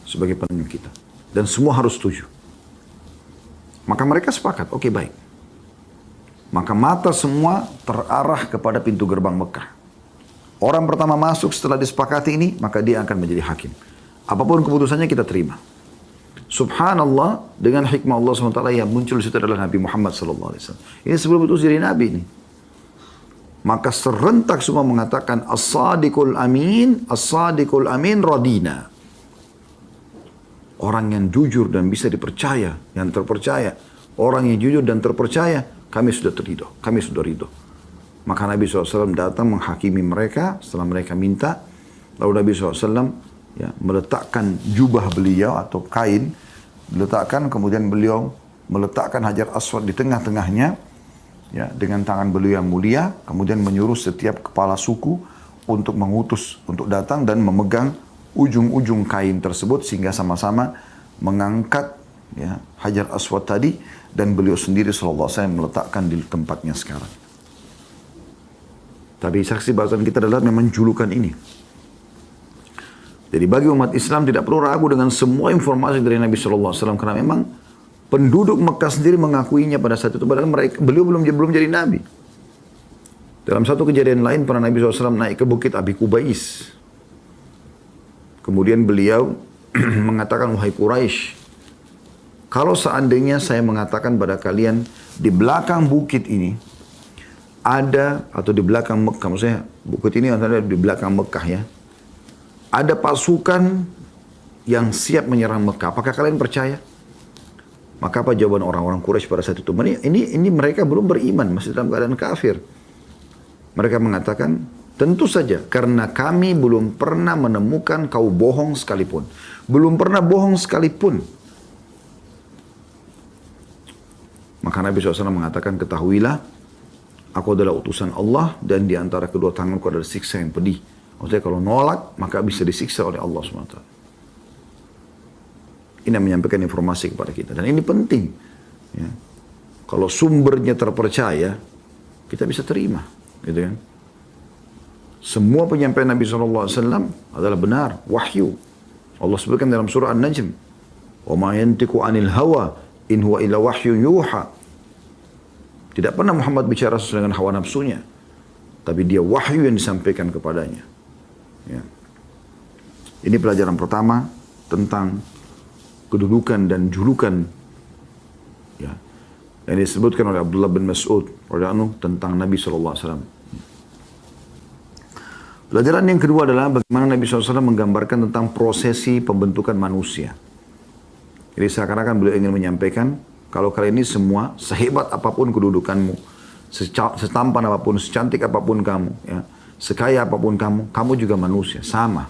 sebagai penunjuk kita. Dan semua harus setuju. Maka mereka sepakat, oke, baik. Maka mata semua terarah kepada pintu gerbang Mekah. Orang pertama masuk setelah disepakati ini, maka dia akan menjadi hakim. Apapun keputusannya kita terima. Subhanallah, dengan hikmah Allah SWT yang muncul di situ adalah Nabi Muhammad SAW. Ini sebelum itu jadi Nabi ini. Maka serentak semua mengatakan As-Sadiqul Amin, As-Sadiqul Amin Radina. orang yang jujur dan bisa dipercaya, yang terpercaya. Orang yang jujur dan terpercaya, kami sudah ridho, kami sudah ridho. Maka Nabi SAW datang menghakimi mereka setelah mereka minta. Lalu Nabi SAW ya, meletakkan jubah beliau atau kain, diletakkan, kemudian beliau meletakkan Hajar Aswad di tengah-tengahnya, ya, dengan tangan beliau yang mulia, kemudian menyuruh setiap kepala suku untuk mengutus, untuk datang dan memegang ujung-ujung kain tersebut sehingga sama-sama mengangkat ya, Hajar Aswad tadi, dan beliau sendiri SAW meletakkan di tempatnya sekarang. Tapi saksi bahasan kita adalah memang julukan ini. Jadi bagi umat Islam tidak perlu ragu dengan semua informasi dari Nabi SAW, karena memang penduduk Mekah sendiri mengakuinya pada saat itu, padahal beliau belum jadi Nabi. Dalam satu kejadian lain, pernah Nabi SAW naik ke bukit Abi Kubais. Kemudian beliau mengatakan, wahai Quraisy, kalau seandainya saya mengatakan pada kalian di belakang bukit ini ada, atau di belakang Mekah, maksudnya bukit ini ada di belakang Mekah ya, ada pasukan yang siap menyerang Mekah, apakah kalian percaya? Maka apa jawaban orang-orang Quraisy pada saat itu? Ini mereka belum beriman, masih dalam keadaan kafir. Mereka mengatakan, tentu saja karena kami belum pernah menemukan kau bohong sekalipun. Belum pernah bohong sekalipun. Maka Nabi SAW mengatakan, ketahuilah, aku adalah utusan Allah dan di antara kedua tanganku adalah siksa yang pedih. Maksudnya kalau nolak, maka bisa disiksa oleh Allah SWT. Ini yang menyampaikan informasi kepada kita. Dan ini penting. Ya. Kalau sumbernya terpercaya, kita bisa terima. Gitu kan? Semua penyampaian Nabi SAW adalah benar, wahyu. Allah sebutkan dalam surah An-Najm, wa ma yantiqu 'anil hawa in huwa illa wahyu yuha. Tidak pernah Muhammad bicara sesuai dengan hawa nafsunya, tapi dia wahyu yang disampaikan kepadanya. Ya. Ini pelajaran pertama tentang kedudukan dan julukan ya, yang disebutkan oleh Abdullah bin Mas'ud tentang Nabi SAW. Pelajaran yang kedua adalah bagaimana Nabi SAW menggambarkan tentang prosesi pembentukan manusia. Jadi seakan-akan beliau ingin menyampaikan, kalau kalian ini semua, sehebat apapun kedudukanmu, setampan apapun, secantik apapun kamu, ya, sekaya apapun kamu juga manusia, sama.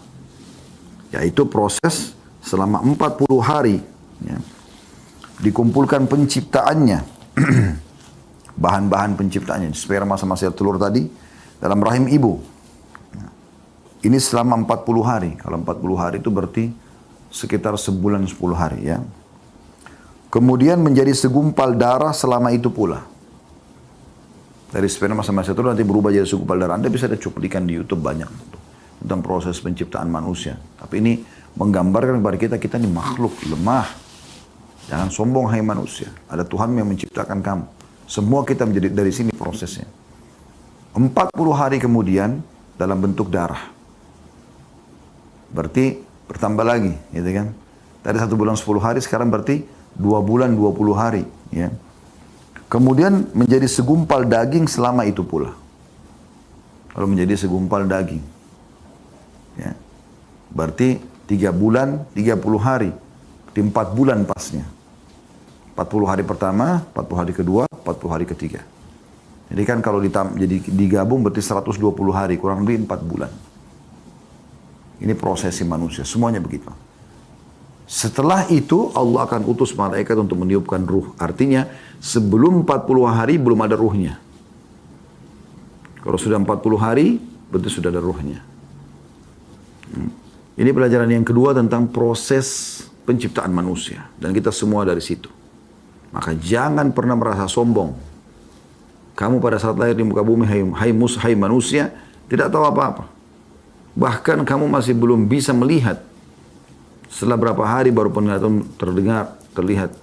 Yaitu proses selama 40 hari, ya, dikumpulkan penciptaannya, bahan-bahan penciptaannya, sperma sama sel telur tadi, dalam rahim ibu. Ini selama 40 hari. Kalau 40 hari itu berarti sekitar sebulan 10 hari ya. Kemudian menjadi segumpal darah selama itu pula. Dari sperma sama sel telur nanti berubah jadi segumpal darah. Anda bisa ada cuplikan di YouTube banyak tentang proses penciptaan manusia. Tapi ini menggambarkan kepada kita, kita ini makhluk lemah. Jangan sombong hai manusia. Ada Tuhan yang menciptakan kamu. Semua kita menjadi dari sini prosesnya. 40 hari kemudian dalam bentuk darah. Berarti bertambah lagi, gitu kan? Tadi 1 bulan 10 hari, sekarang berarti 2 bulan 20 hari, ya. Kemudian menjadi segumpal daging selama itu pula. Lalu menjadi segumpal daging, ya. Berarti 3 bulan 30 hari, di 4 bulan pasnya. 40 hari pertama, 40 hari kedua, 40 hari ketiga. Jadi kan kalau jadi digabung berarti 120 hari, kurang lebih 4 bulan. Ini prosesi manusia, semuanya begitu. Setelah itu Allah akan utus malaikat untuk meniupkan ruh. Artinya sebelum 40 hari belum ada ruhnya. Kalau sudah 40 hari berarti sudah ada ruhnya. Ini pelajaran yang kedua tentang proses penciptaan manusia. Dan kita semua dari situ. Maka jangan pernah merasa sombong. Kamu pada saat lahir di muka bumi, hai manusia, tidak tahu apa-apa. Bahkan kamu masih belum bisa melihat. Setelah berapa hari baru penglihatan terlihat.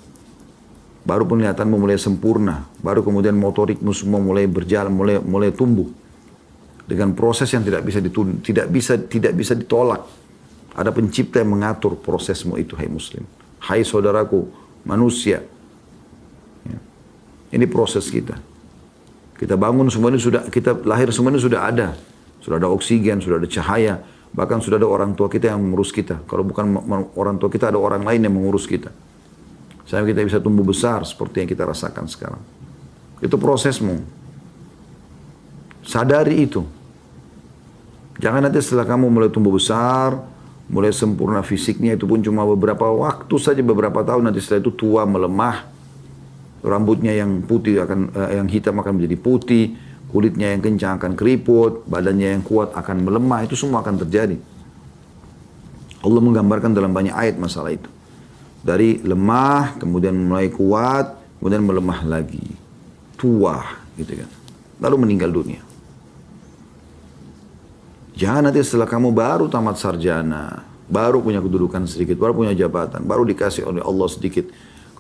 Baru penglihatanmu mulai sempurna. Baru kemudian motorikmu semua mulai berjalan, mulai tumbuh. Dengan proses yang tidak bisa ditolak. Ada pencipta yang mengatur prosesmu itu, hai muslim. Hai saudaraku, manusia. Ya. Ini proses kita. Kita bangun semuanya sudah, kita lahir semuanya sudah ada. Sudah ada oksigen, sudah ada cahaya. Bahkan sudah ada orang tua kita yang mengurus kita. Kalau bukan orang tua kita, ada orang lain yang mengurus kita. Sampai kita bisa tumbuh besar seperti yang kita rasakan sekarang. Itu prosesmu. Sadari itu. Jangan nanti setelah kamu mulai tumbuh besar, mulai sempurna fisiknya, itu pun cuma beberapa waktu saja, beberapa tahun, nanti setelah itu tua, melemah, rambutnya yang putih yang hitam akan menjadi putih, kulitnya yang kencang akan keriput, badannya yang kuat akan melemah, itu semua akan terjadi. Allah menggambarkan dalam banyak ayat masalah itu. Dari lemah, kemudian mulai kuat, kemudian melemah lagi, tua, gitu kan. Lalu meninggal dunia. Jangan nanti setelah kamu baru tamat sarjana, baru punya kedudukan sedikit, baru punya jabatan, baru dikasih oleh Allah sedikit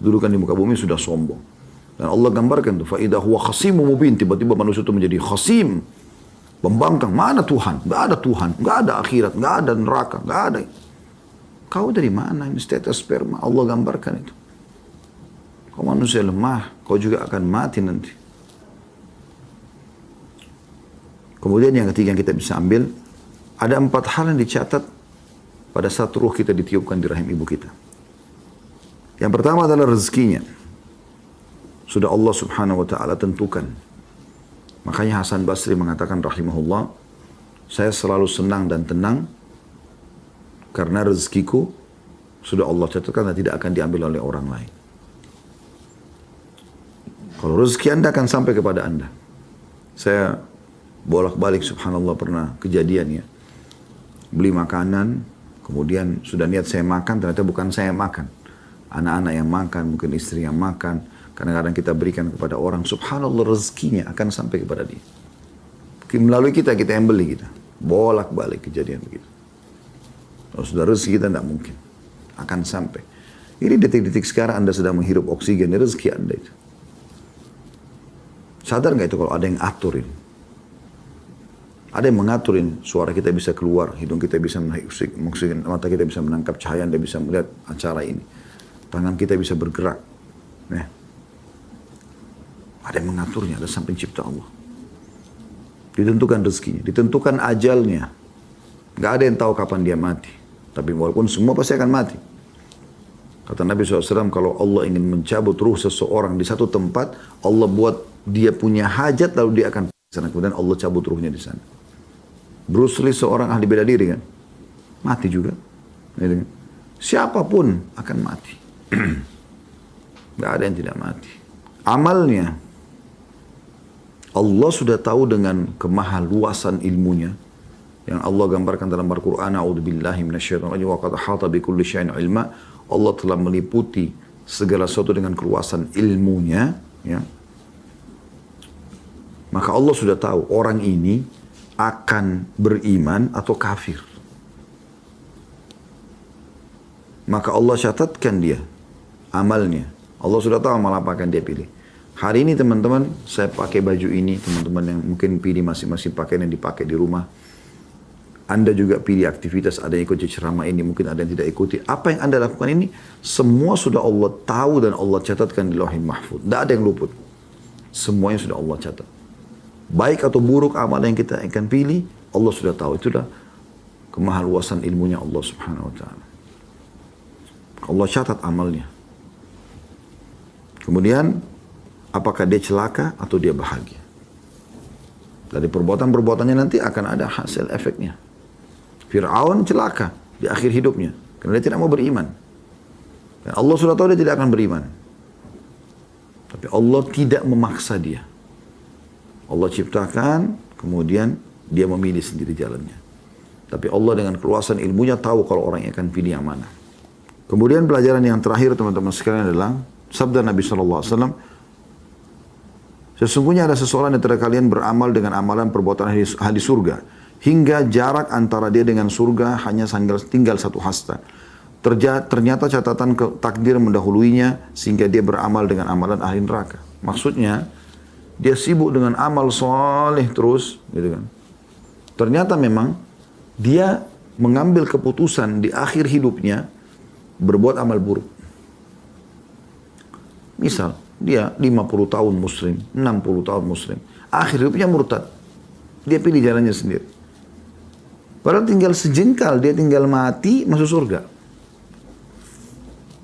kedudukan di muka bumi, sudah sombong. Dan Allah gambarkan tuh, faidah huwa khasimu mubin, tiba-tiba manusia itu menjadi khasim, membangkang. Mana Tuhan? Gak ada Tuhan, gak ada akhirat, gak ada neraka, gak ada. Kau dari mana? Ini status sperma. Allah gambarkan itu. Kau manusia lemah, kau juga akan mati nanti. Kemudian yang ketiga yang kita bisa ambil, ada 4 hal yang dicatat pada saat ruh kita ditiupkan di rahim ibu kita. Yang pertama adalah rezekinya. Sudah Allah subhanahu wa ta'ala tentukan. Makanya Hasan Basri mengatakan rahimahullah, saya selalu senang dan tenang karena rezekiku sudah Allah catatkan dan tidak akan diambil oleh orang lain. Kalau rezeki Anda akan sampai kepada Anda. Saya bolak-balik subhanallah pernah kejadian ya. Beli makanan, kemudian sudah niat saya makan, ternyata bukan saya makan. Anak-anak yang makan, mungkin istri yang makan. Kadang-kadang kita berikan kepada orang, subhanallah rezekinya akan sampai kepada dia. Melalui kita yang beli kita. Bolak-balik kejadian begitu. Kalau sudah rezeki kita tidak mungkin. Akan sampai. Ini detik-detik sekarang Anda sedang menghirup oksigen, rezeki Anda itu. Sadar nggak itu kalau ada yang aturin? Ada yang mengaturin suara kita bisa keluar, hidung kita bisa menaik oksigen, mata kita bisa menangkap cahaya, Anda bisa melihat acara ini. Tangan kita bisa bergerak. Nah, ada yang mengaturnya, ada samping cipta Allah. Ditentukan rezekinya, ditentukan ajalnya. Gak ada yang tahu kapan dia mati. Tapi walaupun semua pasti akan mati. Kata Nabi SAW, kalau Allah ingin mencabut ruh seseorang di satu tempat, Allah buat dia punya hajat, lalu dia akan pergi sana. Kemudian Allah cabut ruhnya di sana. Bruce Lee seorang ahli bela diri kan? Mati juga. Siapapun akan mati. Gak ada yang tidak mati. Amalnya, Allah sudah tahu dengan kemahaluasan ilmunya. Yang Allah gambarkan dalam Al-Quran, A'udzubillahi minasyaitonir rajim, wa qad ahata bikulli syai'in ilma. Allah telah meliputi segala sesuatu dengan keluasan ilmunya. Ya. Maka Allah sudah tahu orang ini akan beriman atau kafir. Maka Allah catatkan dia amalnya. Allah sudah tahu amal apa akan dia pilih. Hari ini teman-teman, saya pakai baju ini. Teman-teman yang mungkin pilih masing-masing pakaian yang dipakai di rumah. Anda juga pilih aktivitas, ada yang ikut ceramah ini, mungkin ada yang tidak ikuti. Apa yang Anda lakukan ini, semua sudah Allah tahu dan Allah catatkan di Lauhul Mahfuz. Tidak ada yang luput. Semuanya sudah Allah catat. Baik atau buruk amal yang kita akan pilih, Allah sudah tahu. Itulah kemahaluasan ilmunya Allah subhanahu wa ta'ala. Allah catat amalnya. Kemudian, apakah dia celaka atau dia bahagia? Dari perbuatan-perbuatannya nanti akan ada hasil efeknya. Fir'aun celaka di akhir hidupnya. Karena dia tidak mau beriman. Dan Allah sudah tahu dia tidak akan beriman. Tapi Allah tidak memaksa dia. Allah ciptakan, kemudian dia memilih sendiri jalannya. Tapi Allah dengan keluasan ilmunya tahu kalau orang yang akan pilih yang mana. Kemudian pelajaran yang terakhir teman-teman sekalian adalah sabda Nabi SAW. Sesungguhnya ada seseorang di antara kalian beramal dengan amalan perbuatan ahli surga. Hingga jarak antara dia dengan surga hanya tinggal 1 hasta. Ternyata catatan takdir mendahuluinya sehingga dia beramal dengan amalan ahli neraka. Maksudnya, dia sibuk dengan amal soleh terus, gitu kan. Ternyata memang dia mengambil keputusan di akhir hidupnya berbuat amal buruk. Misal, dia 50 tahun muslim, 60 tahun muslim. Akhir hidupnya murtad. Dia pilih jalannya sendiri. Padahal tinggal sejengkal, dia tinggal mati, masuk surga.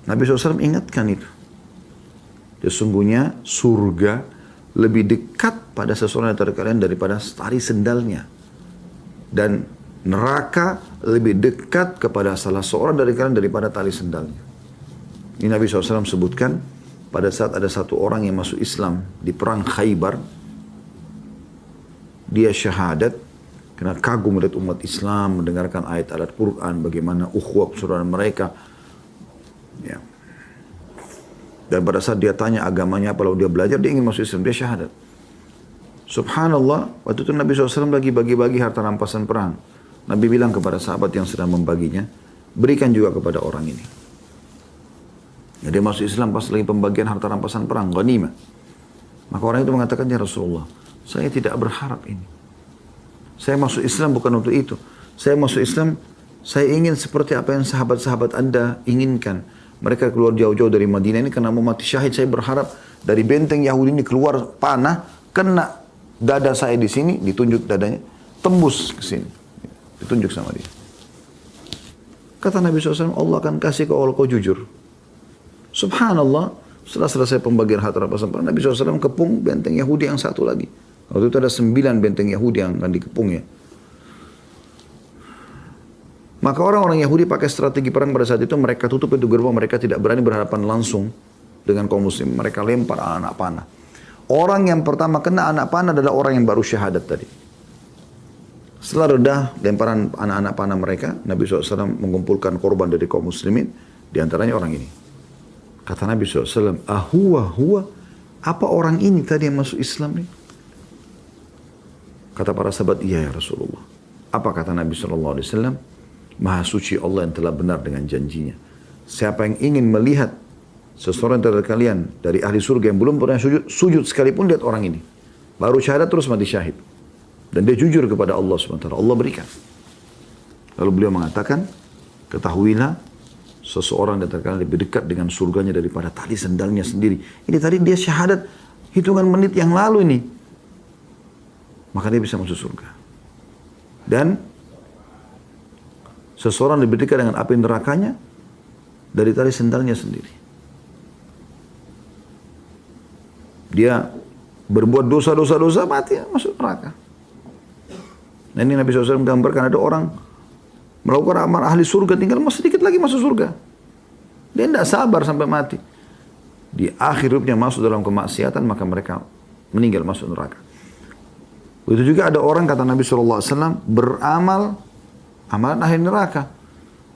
Nabi SAW ingatkan itu. Sesungguhnya surga lebih dekat pada seseorang dari kalian daripada tali sendalnya. Dan neraka lebih dekat kepada salah seorang dari kalian daripada tali sendalnya. Ini Nabi SAW sebutkan pada saat ada satu orang yang masuk Islam di perang Khaybar. Dia syahadat karena kagum melihat umat Islam, mendengarkan ayat-ayat Quran, bagaimana ukhuwah persaudaraan mereka. Ya. Dan pada saat dia tanya agamanya apa, lalu dia belajar, dia ingin masuk Islam, dia syahadat. Subhanallah, waktu itu Nabi SAW lagi bagi-bagi harta rampasan perang. Nabi bilang kepada sahabat yang sedang membaginya, berikan juga kepada orang ini. Ya, dia masuk Islam pas lagi pembagian harta rampasan perang, ghanimah. Maka orang itu mengatakan, ya Rasulullah, saya tidak berharap ini. Saya masuk Islam bukan untuk itu. Saya masuk Islam, saya ingin seperti apa yang sahabat-sahabat Anda inginkan. Mereka keluar jauh-jauh dari Madinah ini karena mau mati syahid. Saya berharap dari benteng Yahudi ini keluar panah, kena dada saya di sini, ditunjuk dadanya, tembus ke sini. Ditunjuk sama dia. Kata Nabi SAW, Allah akan kasih kalau kau jujur. Subhanallah, setelah selesai pembagian harta rampasan perang, Nabi SAW kepung benteng Yahudi yang satu lagi. Waktu itu ada 9 benteng Yahudi yang akan dikepungnya. Maka orang-orang Yahudi pakai strategi perang pada saat itu, mereka tutup pintu gerbang, mereka tidak berani berhadapan langsung dengan kaum muslim. Mereka lempar anak panah. Orang yang pertama kena anak panah adalah orang yang baru syahadat tadi. Setelah reda lemparan anak-anak panah mereka, Nabi SAW mengumpulkan korban dari kaum muslimin, diantaranya orang ini. Kata Nabi SAW, huwa, apa orang ini tadi yang masuk Islam nih? Kata para sahabat, iya ya Rasulullah. Apa kata Nabi SAW? Maha suci Allah yang telah benar dengan janjinya. Siapa yang ingin melihat seseorang dari kalian, dari ahli surga yang belum pernah sujud sekalipun, lihat orang ini. Baru syahadat terus mati syahid. Dan dia jujur kepada Allah SWT. Allah berikan. Lalu beliau mengatakan, ketahuilah seseorang dari kalian lebih dekat dengan surganya daripada tali sendalnya sendiri. Ini tadi dia syahadat hitungan menit yang lalu ini. Maka dia bisa masuk surga. Dan seseorang lebih dekat dengan api nerakanya dari tali sendalnya sendiri. Dia berbuat dosa-dosa mati, masuk neraka. Nah ini Nabi SAW menggambarkan ada orang melakukan amal ahli surga, tinggal sedikit lagi masuk surga. Dia tidak sabar sampai mati. Di akhir hidupnya masuk dalam kemaksiatan, maka mereka meninggal masuk neraka. Begitu juga ada orang, kata Nabi SAW, beramal amalan ahli neraka.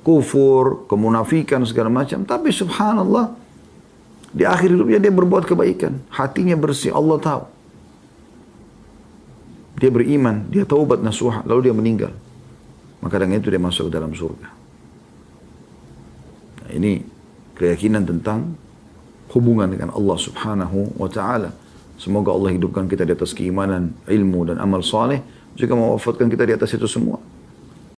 Kufur, kemunafikan, segala macam. Tapi subhanallah, di akhir hidupnya dia berbuat kebaikan. Hatinya bersih, Allah tahu. Dia beriman, dia taubat nasuha, lalu dia meninggal. Maka dengan itu dia masuk ke dalam surga. Nah, ini keyakinan tentang hubungan dengan Allah Subhanahu wa Ta'ala. Semoga Allah hidupkan kita di atas keimanan, ilmu dan amal saleh, juga mewafatkan kita di atas itu semua.